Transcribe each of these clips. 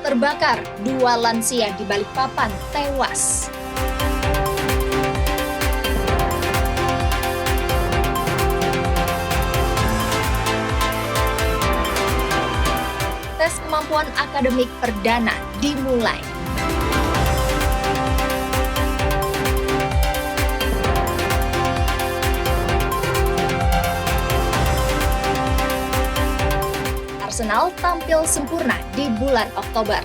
terbakar, 2 lansia di Balikpapan tewas. Tes kemampuan akademik perdana dimulai. Arsenal tampil sempurna di bulan Oktober.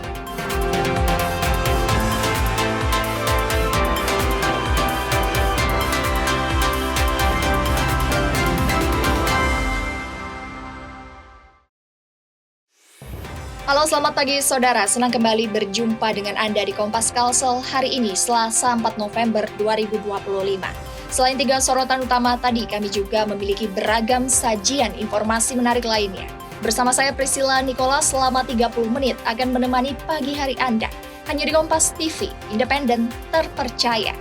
Halo, selamat pagi saudara. Senang kembali berjumpa dengan Anda di Kompas Kalsel hari ini, Selasa 4 November 2025. Selain 3 sorotan utama tadi, kami juga memiliki beragam sajian informasi menarik lainnya. Bersama saya Priscilla Nicholas selama 30 menit akan menemani pagi hari Anda. Hanya di Kompas TV, independen, terpercaya.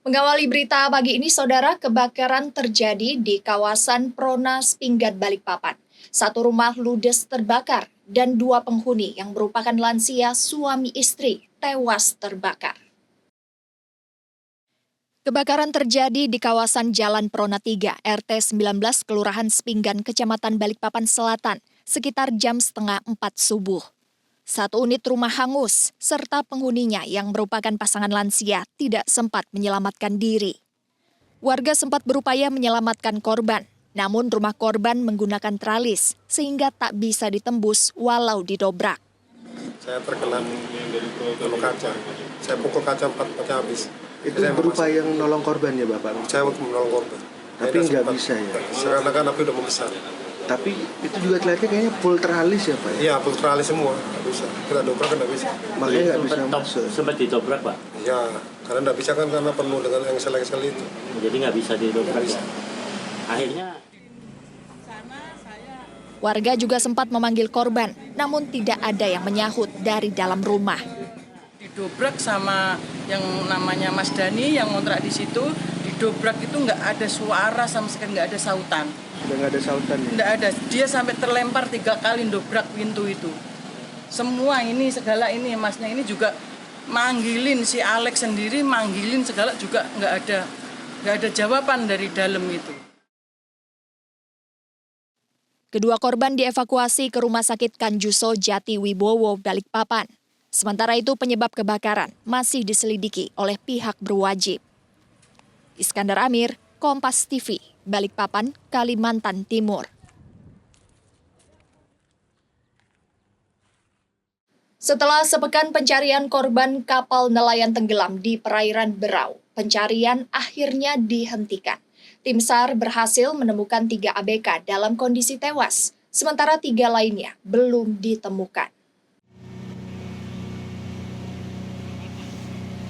Mengawali berita pagi ini, saudara, kebakaran terjadi di kawasan Pronas Pinggat Balikpapan. 1 rumah ludes terbakar dan 2 penghuni yang merupakan lansia suami istri tewas terbakar. Kebakaran terjadi di kawasan Jalan Prona 3, RT 19, Kelurahan Sepinggan, Kecamatan Balikpapan Selatan, sekitar jam setengah 4 subuh. 1 unit rumah hangus, serta penghuninya yang merupakan pasangan lansia tidak sempat menyelamatkan diri. Warga sempat berupaya menyelamatkan korban, namun rumah korban menggunakan teralis, sehingga tak bisa ditembus walau didobrak. Saya tergelam peluk kaca. Saya pukul kaca 4 habis. Itu berupa yang nolong korban ya Bapak? Saya untuk menolong korban. Tapi nggak bisa ya? Karena kan api udah membesar. Tapi itu juga kelihatannya kayaknya full teralis ya Pak? Iya, full teralis semua. Nggak bisa. Kita dobrak kan nggak bisa. Makanya nggak bisa masuk? Sempat didobrak Pak? Iya, karena nggak bisa kan karena penuh dengan yang sel itu. Jadi nggak bisa didobrak bisa. Akhirnya Warga juga sempat memanggil korban, namun tidak ada yang menyahut dari dalam rumah. Didobrak sama yang namanya Mas Dani yang ngontrak di situ, didobrak itu nggak ada suara sama sekali, nggak ada sautan. Udah nggak ada sautan ya? Nggak ada, dia sampai terlempar 3 kali dobrak pintu itu. Semua ini, segala ini, masnya ini juga manggilin, si Alex sendiri manggilin segala juga nggak ada jawaban dari dalam itu. Kedua korban dievakuasi ke Rumah Sakit Kanjuso Jati Wibowo, Balikpapan. Sementara itu penyebab kebakaran masih diselidiki oleh pihak berwajib. Iskandar Amir, Kompas TV, Balikpapan, Kalimantan Timur. Setelah sepekan pencarian korban kapal nelayan tenggelam di perairan Berau, pencarian akhirnya dihentikan. Tim SAR berhasil menemukan 3 ABK dalam kondisi tewas, sementara 3 lainnya belum ditemukan.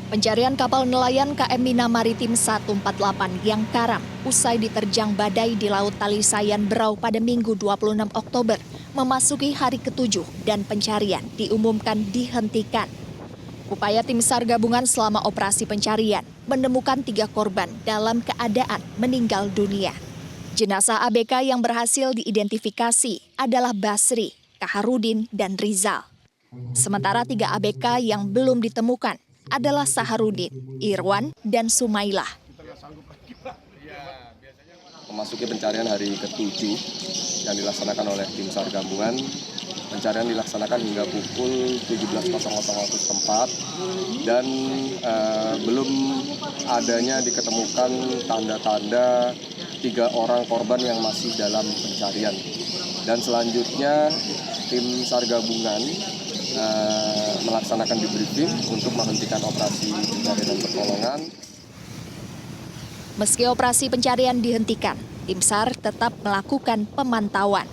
Pencarian kapal nelayan KM Mina Maritim 148 yang karam usai diterjang badai di Laut Talisayan Berau pada Minggu 26 Oktober memasuki hari ke-7 dan pencarian diumumkan dihentikan. Upaya tim SAR gabungan selama operasi pencarian menemukan 3 korban dalam keadaan meninggal dunia. Jenazah ABK yang berhasil diidentifikasi adalah Basri, Kaharudin, dan Rizal. Sementara 3 ABK yang belum ditemukan adalah Saharudin, Irwan, dan Sumailah. Memasuki pencarian hari ke-7 yang dilaksanakan oleh tim SAR gabungan. Pencarian dilaksanakan hingga pukul 17.00 waktu setempat dan belum adanya diketemukan tanda-tanda 3 orang korban yang masih dalam pencarian. Dan selanjutnya tim SAR gabungan melaksanakan debriefing untuk menghentikan operasi pencarian dan pertolongan. Meski operasi pencarian dihentikan, tim SAR tetap melakukan pemantauan.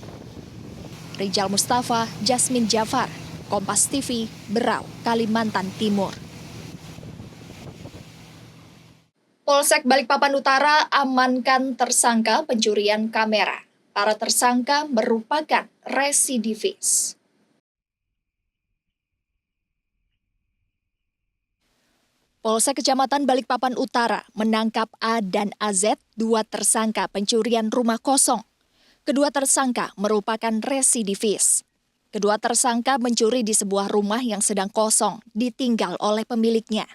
Rijal Mustafa, Jasmine Jafar, Kompas TV, Berau, Kalimantan Timur. Polsek Balikpapan Utara amankan tersangka pencurian kamera. Para tersangka merupakan residivis. Polsek Kecamatan Balikpapan Utara menangkap A dan AZ, 2 tersangka pencurian rumah kosong. Kedua tersangka merupakan residivis. Kedua tersangka mencuri di sebuah rumah yang sedang kosong, ditinggal oleh pemiliknya.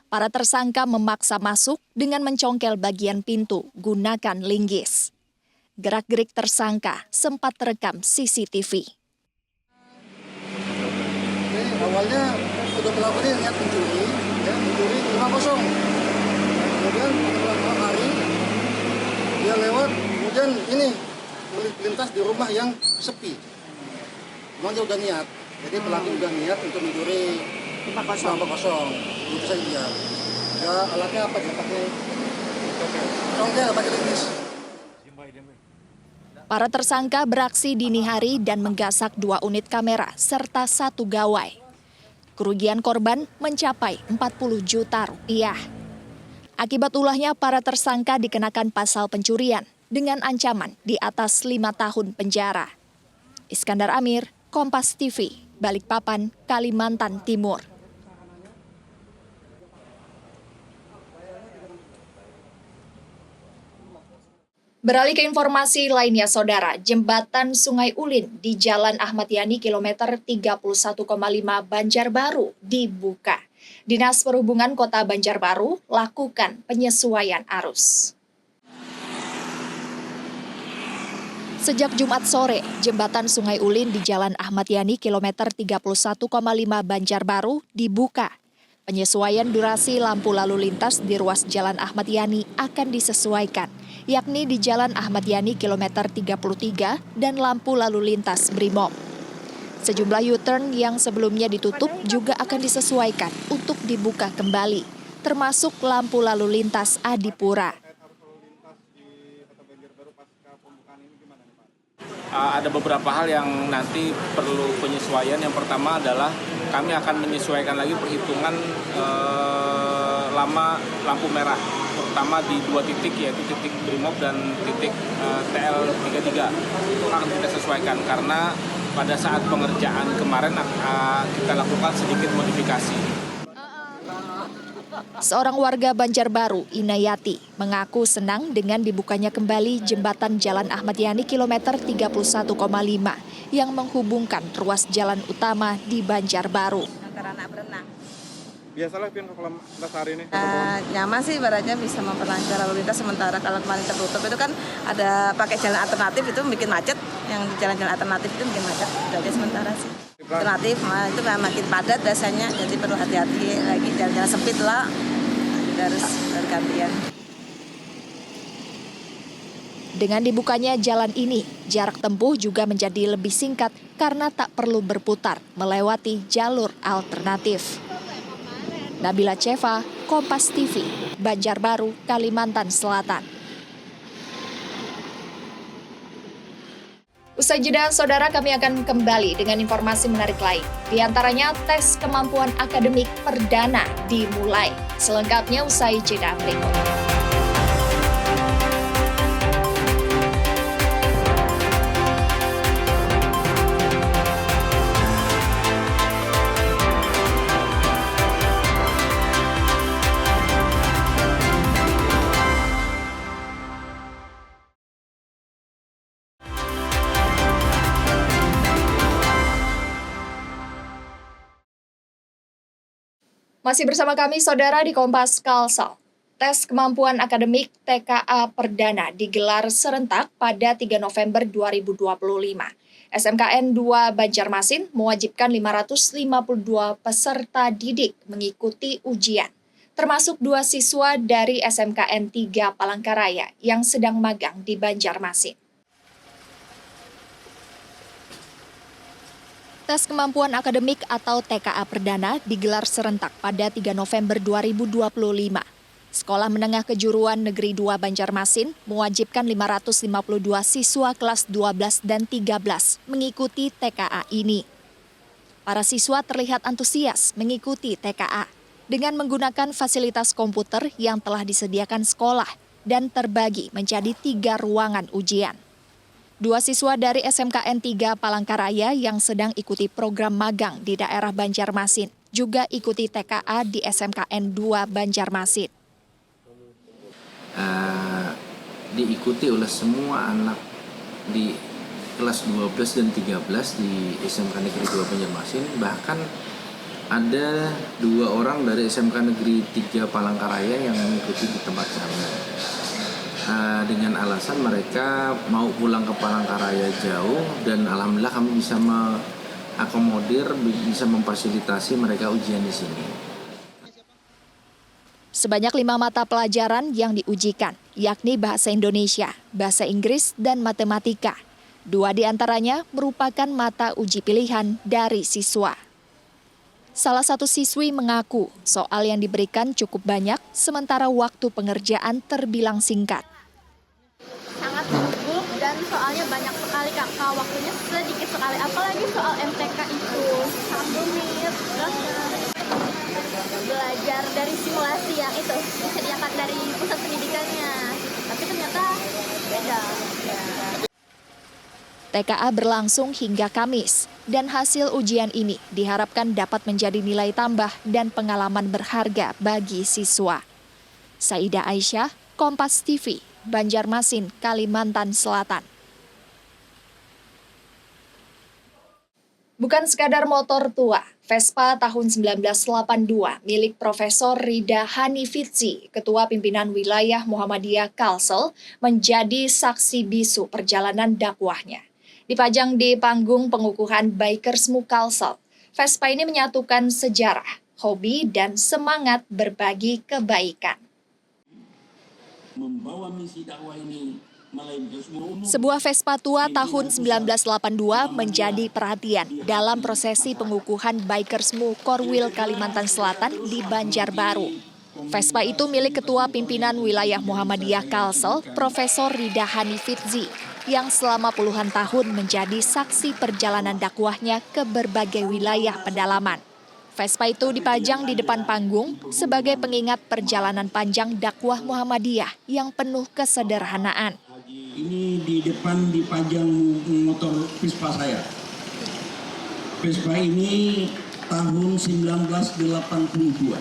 Para tersangka memaksa masuk dengan mencongkel bagian pintu gunakan linggis. Gerak-gerik tersangka sempat terekam CCTV. Awalnya udah pelaku ini niat mencuri rumah kosong. Kemudian setelah hari dia lewat, kemudian ini melintas di rumah yang sepi. Memang dia udah niat, jadi pelaku udah niat untuk mencuri rumah kosong. Itu saja. Ya alatnya apa? Dia pakai congkel, pakai linggis. Para tersangka beraksi dini hari dan menggasak 2 unit kamera serta 1 gawai. Kerugian korban mencapai 40 juta rupiah. Akibat ulahnya, para tersangka dikenakan pasal pencurian dengan ancaman di atas 5 tahun penjara. Iskandar Amir, Kompas TV, Balikpapan, Kalimantan Timur. Beralih ke informasi lainnya, Saudara. Jembatan Sungai Ulin di Jalan Ahmad Yani kilometer 31,5 Banjarbaru dibuka. Dinas Perhubungan Kota Banjarbaru lakukan penyesuaian arus. Sejak Jumat sore, Jembatan Sungai Ulin di Jalan Ahmad Yani kilometer 31,5 Banjarbaru dibuka. Penyesuaian durasi lampu lalu lintas di ruas Jalan Ahmad Yani akan disesuaikan, yakni di Jalan Ahmad Yani kilometer 33 dan lampu lalu lintas Brimob. Sejumlah U-turn yang sebelumnya ditutup juga akan disesuaikan untuk dibuka kembali, termasuk lampu lalu lintas Adipura. Ada beberapa hal yang nanti perlu penyesuaian. Yang pertama adalah kami akan menyesuaikan lagi perhitungan lama lampu merah, terutama di 2 titik, yaitu titik Brimob dan titik TL33. Itu akan kita sesuaikan karena pada saat pengerjaan kemarin kita lakukan sedikit modifikasi. Seorang warga Banjarbaru, Inayati, mengaku senang dengan dibukanya kembali jembatan Jalan Ahmad Yani kilometer 31,5 yang menghubungkan ruas jalan utama di Banjarbaru. Anak berenang. Biasalah Pian kalau hari ini. Nyaman sih, ibaratnya bisa memperlancar lalu lintas, sementara kalau kemarin tertutup itu kan ada pakai jalan alternatif, itu bikin macet. Yang di jalan-jalan alternatif itu bikin macet. Jadi sementara sih. Alternatif itu makin padat biasanya, jadi perlu hati-hati lagi, jalan-jalan sempit lah, harus bergantian. Dengan dibukanya jalan ini, jarak tempuh juga menjadi lebih singkat karena tak perlu berputar melewati jalur alternatif. Nabila Ceva, Kompas TV, Banjarbaru, Kalimantan Selatan. Usai jeda, Saudara, kami akan kembali dengan informasi menarik lain. Di antaranya, tes kemampuan akademik perdana dimulai. Selengkapnya usai jeda berikut. Masih bersama kami, Saudara, di Kompas Kalsel. Tes kemampuan akademik TKA Perdana digelar serentak pada 3 November 2025. SMKN 2 Banjarmasin mewajibkan 552 peserta didik mengikuti ujian, termasuk 2 siswa dari SMKN 3 Palangkaraya yang sedang magang di Banjarmasin. Tes kemampuan akademik atau TKA Perdana digelar serentak pada 3 November 2025. Sekolah Menengah Kejuruan Negeri 2 Banjarmasin mewajibkan 552 siswa kelas 12 dan 13 mengikuti TKA ini. Para siswa terlihat antusias mengikuti TKA dengan menggunakan fasilitas komputer yang telah disediakan sekolah dan terbagi menjadi 3 ruangan ujian. 2 siswa dari SMKN 3 Palangkaraya yang sedang ikuti program magang di daerah Banjarmasin juga ikuti TKA di SMKN 2 Banjarmasin. Diikuti oleh semua anak di kelas 12 dan 13 di SMK Negeri 2 Banjarmasin. Bahkan ada 2 orang dari SMK Negeri 3 Palangkaraya yang mengikuti di tempat kami. Dengan alasan mereka mau pulang ke Palangkaraya jauh, dan alhamdulillah kami bisa mengakomodir, bisa memfasilitasi mereka ujian di sini. Sebanyak 5 mata pelajaran yang diujikan, yakni Bahasa Indonesia, Bahasa Inggris, dan Matematika. 2 di antaranya merupakan mata uji pilihan dari siswa. Salah satu siswi mengaku soal yang diberikan cukup banyak, sementara waktu pengerjaan terbilang singkat. Sangat gugup dan soalnya banyak sekali kakak, waktunya sedikit sekali, apalagi soal MTK itu sangat rumit. Terus belajar dari simulasi yang itu bisa diangkat dari pusat pendidikannya, tapi ternyata beda. TKA berlangsung hingga Kamis, dan hasil ujian ini diharapkan dapat menjadi nilai tambah dan pengalaman berharga bagi siswa. Saidah Aisyah, Kompas TV, Banjarmasin, Kalimantan Selatan. Bukan sekadar motor tua, Vespa tahun 1982 milik Profesor Rida Hanifitzi, Ketua Pimpinan Wilayah Muhammadiyah Kalsel, menjadi saksi bisu perjalanan dakwahnya. Dipajang di panggung pengukuhan Bikersmu Kalsel, Vespa ini menyatukan sejarah, hobi, dan semangat berbagi kebaikan. Membawa misi dakwah ini Sebuah Vespa tua tahun 1982 menjadi perhatian dalam prosesi pengukuhan Bikersmu Korwil Kalimantan Selatan di Banjarbaru. Vespa itu milik Ketua Pimpinan Wilayah Muhammadiyah Kalsel, Profesor Rida Hanifitzi, yang selama puluhan tahun menjadi saksi perjalanan dakwahnya ke berbagai wilayah pedalaman. Vespa itu dipajang di depan panggung sebagai pengingat perjalanan panjang dakwah Muhammadiyah yang penuh kesederhanaan. Ini di depan dipajang motor Vespa saya. Vespa ini tahun 1982.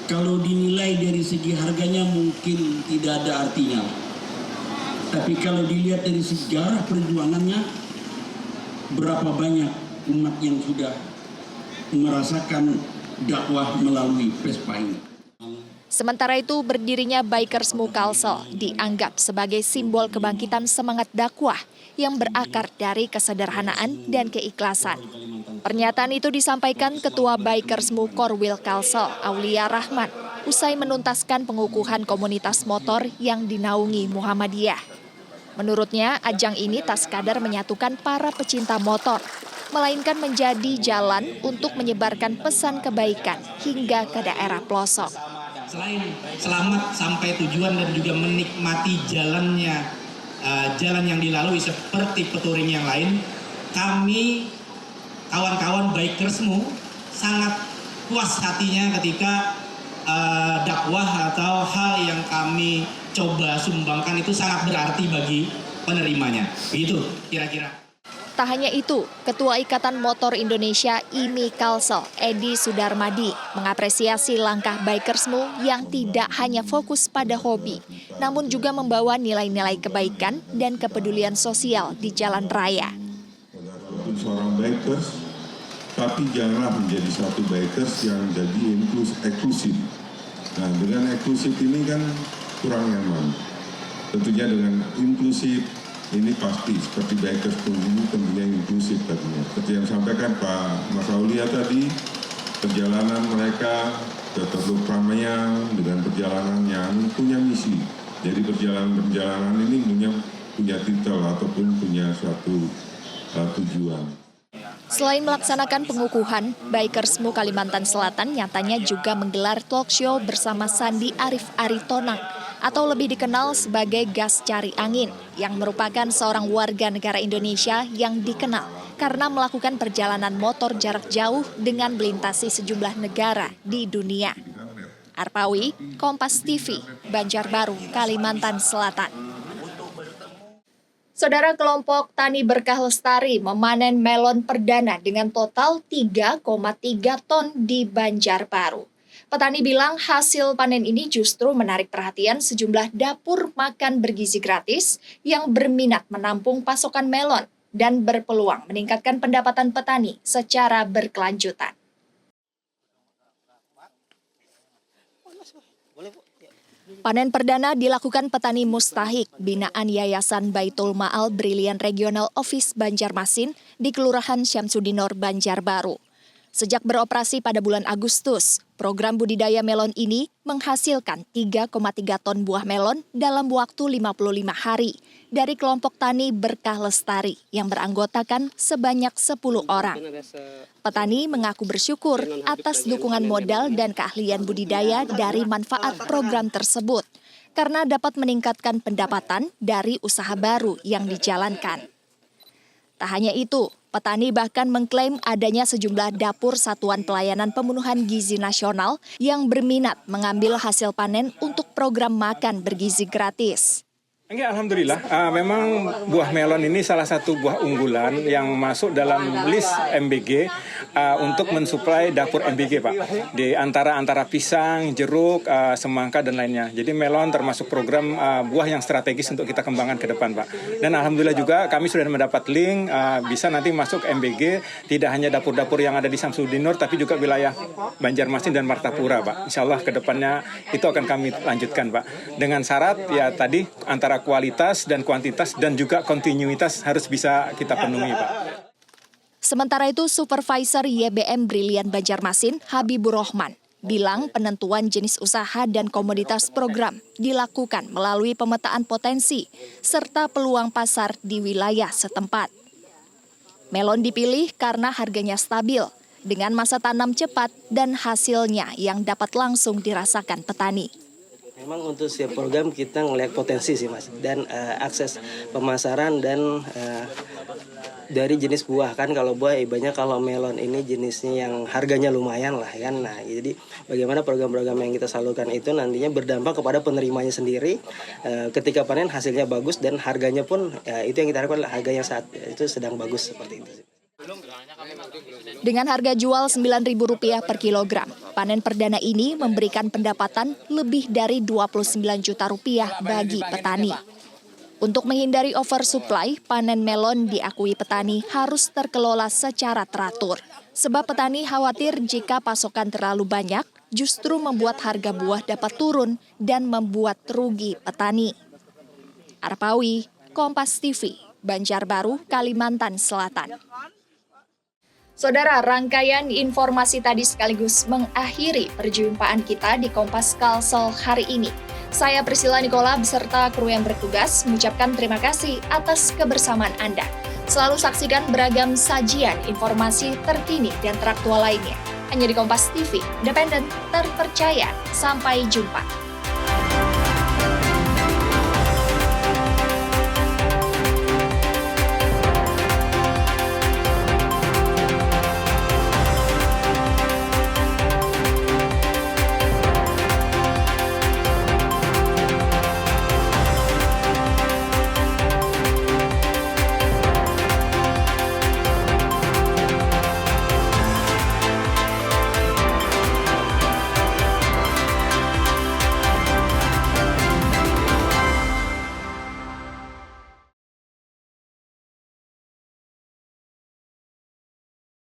Kalau dinilai dari segi harganya mungkin tidak ada artinya. Tapi kalau dilihat dari sejarah perjuangannya, berapa banyak umat yang sudah merasakan dakwah melalui Vespa ini. Sementara itu, berdirinya Bikersmu Kalsel dianggap sebagai simbol kebangkitan semangat dakwah yang berakar dari kesederhanaan dan keikhlasan. Pernyataan itu disampaikan Ketua Bikersmu Korwil Kalsel, Aulia Rahman, usai menuntaskan pengukuhan komunitas motor yang dinaungi Muhammadiyah. Menurutnya, ajang ini tak sekadar menyatukan para pecinta motor, melainkan menjadi jalan untuk menyebarkan pesan kebaikan hingga ke daerah pelosok. Selain selamat sampai tujuan dan juga menikmati jalannya, jalan yang dilalui seperti touring yang lain, kami kawan-kawan Bikersmu sangat puas hatinya ketika dakwah atau hal yang kami coba sumbangkan itu sangat berarti bagi penerimanya. Begitu kira-kira. Tak hanya itu, Ketua Ikatan Motor Indonesia IMI Kalsel, Edi Sudarmadi, mengapresiasi langkah Bikersmu yang tidak hanya fokus pada hobi, namun juga membawa nilai-nilai kebaikan dan kepedulian sosial di jalan raya. Seorang bikers, tapi janganlah menjadi satu bikers yang jadi eksklusif. Nah, dengan eksklusif ini kan kurang nyaman. Tentunya dengan inklusif, ini pasti seperti Bikers pun ini tentunya inklusif tadinya. Seperti yang disampaikan Pak Mas Aulia tadi, perjalanan mereka ke Teluk Ramayang dengan perjalanan yang punya misi. Jadi perjalanan ini punya titel ataupun punya suatu tujuan. Selain melaksanakan pengukuhan, Bikersmu Kalimantan Selatan nyatanya juga menggelar talk show bersama Sandi Arif Aritonang, atau lebih dikenal sebagai Gas Cari Angin, yang merupakan seorang warga negara Indonesia yang dikenal karena melakukan perjalanan motor jarak jauh dengan melintasi sejumlah negara di dunia. Arpawi, Kompas TV, Banjarbaru, Kalimantan Selatan. Saudara, kelompok Tani Berkah Lestari memanen melon perdana dengan total 3,3 ton di Banjarbaru. Petani bilang hasil panen ini justru menarik perhatian sejumlah dapur makan bergizi gratis yang berminat menampung pasokan melon dan berpeluang meningkatkan pendapatan petani secara berkelanjutan. Panen perdana dilakukan petani Mustahik, binaan Yayasan Baitul Ma'al Brilian Regional Office Banjarmasin di Kelurahan Syamsudinor, Banjarbaru. Sejak beroperasi pada bulan Agustus, program budidaya melon ini menghasilkan 3,3 ton buah melon dalam waktu 55 hari dari kelompok Tani Berkah Lestari yang beranggotakan sebanyak 10 orang. Petani mengaku bersyukur atas dukungan modal dan keahlian budidaya dari manfaat program tersebut karena dapat meningkatkan pendapatan dari usaha baru yang dijalankan. Tak hanya itu, petani bahkan mengklaim adanya sejumlah dapur Satuan Pelayanan Pemenuhan Gizi Nasional yang berminat mengambil hasil panen untuk program makan bergizi gratis. Alhamdulillah, memang buah melon ini salah satu buah unggulan yang masuk dalam list MBG untuk mensuplai dapur MBG, Pak. Di antara pisang, jeruk, semangka, dan lainnya. Jadi melon termasuk program buah yang strategis untuk kita kembangkan ke depan, Pak. Dan Alhamdulillah juga kami sudah mendapat link, bisa nanti masuk MBG, tidak hanya dapur-dapur yang ada di Syamsudinor, tapi juga wilayah Banjarmasin dan Martapura, Pak. Insya Allah ke depannya itu akan kami lanjutkan, Pak. Dengan syarat, ya tadi antara kualitas dan kuantitas dan juga kontinuitas harus bisa kita penuhi, Pak. Sementara itu, Supervisor YBM Brilian Banjarmasin, Habibur Rahman, bilang penentuan jenis usaha dan komoditas program dilakukan melalui pemetaan potensi serta peluang pasar di wilayah setempat. Melon dipilih karena harganya stabil, dengan masa tanam cepat dan hasilnya yang dapat langsung dirasakan petani. Memang untuk setiap program kita ngelihat potensi sih, Mas, dan akses pemasaran dan dari jenis buah kan. Kalau buah banyak, kalau melon ini jenisnya yang harganya lumayan lah kan. Nah, jadi bagaimana program-program yang kita salurkan itu nantinya berdampak kepada penerimanya sendiri. Ketika panen hasilnya bagus dan harganya pun itu yang kita harapkan, harga yang saat itu sedang bagus seperti itu. Dengan harga jual Rp9.000 per kilogram, panen perdana ini memberikan pendapatan lebih dari Rp29 juta bagi petani. Untuk menghindari oversupply, panen melon diakui petani harus terkelola secara teratur. Sebab petani khawatir jika pasokan terlalu banyak, justru membuat harga buah dapat turun dan membuat rugi petani. Arpawi, Kompas TV, Banjarbaru, Kalimantan Selatan. Saudara, rangkaian informasi tadi sekaligus mengakhiri perjumpaan kita di Kompas Kalsel hari ini. Saya Priscilla Nikola beserta kru yang bertugas mengucapkan terima kasih atas kebersamaan Anda. Selalu saksikan beragam sajian informasi terkini dan teraktual lainnya. Hanya di Kompas TV, independen, terpercaya. Sampai jumpa.